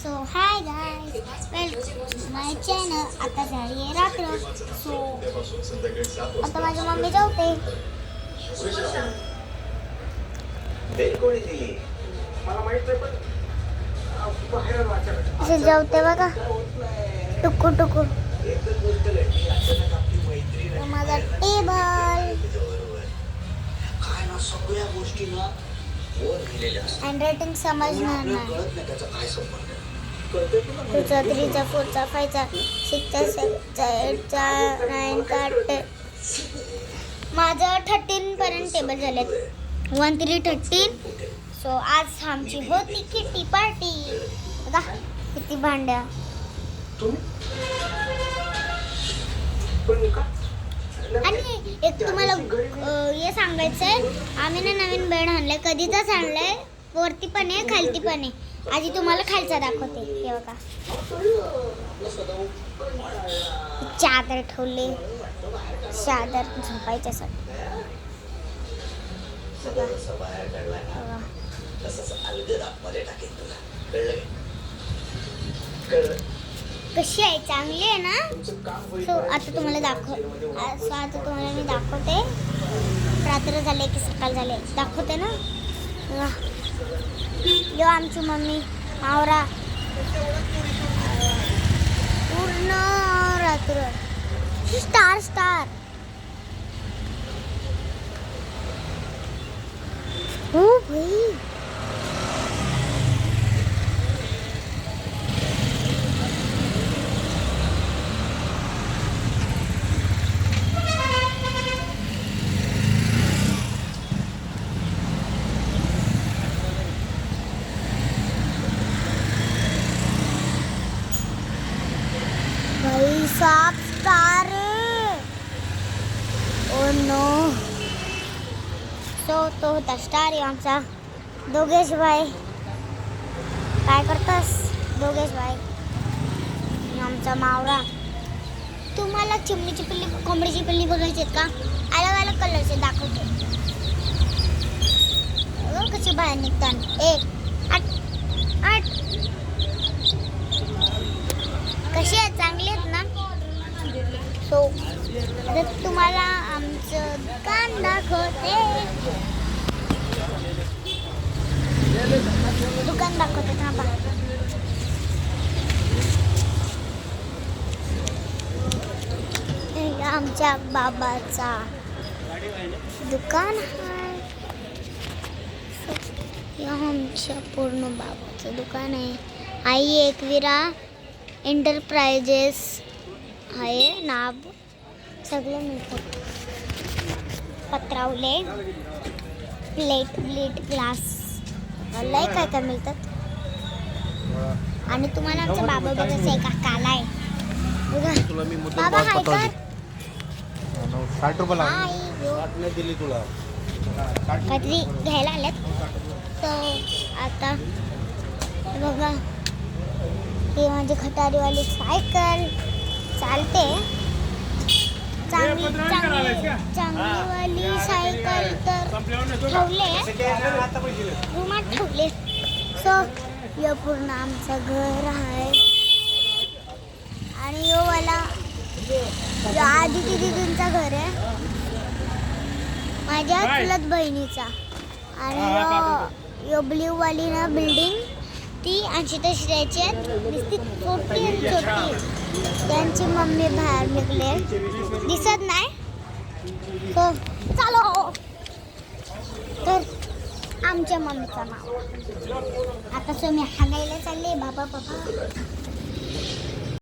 So hi guys, welcome माय channel. आता झाली आहे रात्र. सो आता माझी मम्मी जेवते. असे जेवते बघा, टुकू टुकू. माझा टेबल हँडरायटिंग समजणार नाही. 2 चा 3 चा 4 चा 5 चा 6 चा 7 चा 8 चा 9 चा 10. माझं 13 पर्यंत टेबल झालेत. 1 3 13. सो आज आमची होती किटी पार्टी. बघा किती भांड्या. आणि एक तुम्हाला हे सांगायचंय, आम्ही ना नवीन बेड आणलंय. कधीचाच आणलंय. वरती पण आहे, खालती पण आहे. आधी तुम्हाला खालचा दाखवते. हे बघा, चादर ठेवले, चादर झोपायच्यासाठी. कशी आहे, चांगली आहे ना. सो आता तुम्हाला मी दाखवते. रात्र झाले की सकाळ झाले दाखवते ना. यो आमची मम्मी आवरा पूर्ण रात्र. Star star. हो भाई, साफ स्टार. Oh no. सो तो होता स्टार आमचा. दोघेश भाई काय करतोस? दोघेश भाई आमचा मावरा. तुम्हाला चिमणीची पिल्ली, कोंबडीची पिल्ली बघायची का? अलग अलग कलरचे दाखवते. कशी बाहेर निघतात. 1 8 8. कशी आहेत, चांगली आहेत ना. सो आता तुम्हाला आमचं दुकान दाखवते. थांबा. हे आमच्या बाबाचा दुकान आहे. हे आमच्या पूर्ण बाबाचं दुकान आहे. आई एकविरा एंटरप्राइजेस आहे नाव. सगळे मिळतात. पत्रावले, प्लेट ग्लास, लय काय काय मिळतात. आणि तुम्हाला आमचा बाबा बघायचं आहे का? काला आहे बघा. बाबा हाय कर. 60 रुपये लागले दिली तुला. काहीतरी घ्यायला आलेत. तर आता बघा, ही माझी खटारीवाली सायकल चालते. चांगलीवाली सायकल तर ठेवले, रूमात ठेवले. सो यो पूर्ण आमचं घर आहे. आणि यो वाला आदिती दीदींचा घर आहे, माझ्या चुलत बहिणीचा. आणि यो ब्ल्यू वाली ना बिल्डिंग, ती अशी तशी द्यायची आहेत. नुसती छोटी आणि छोटी. त्यांची मम्मी बाहेर निघले, दिसत नाही. तो चालो. तर आमच्या मम्मीचं नाव. आता सो मी हागायला चालले. बाबा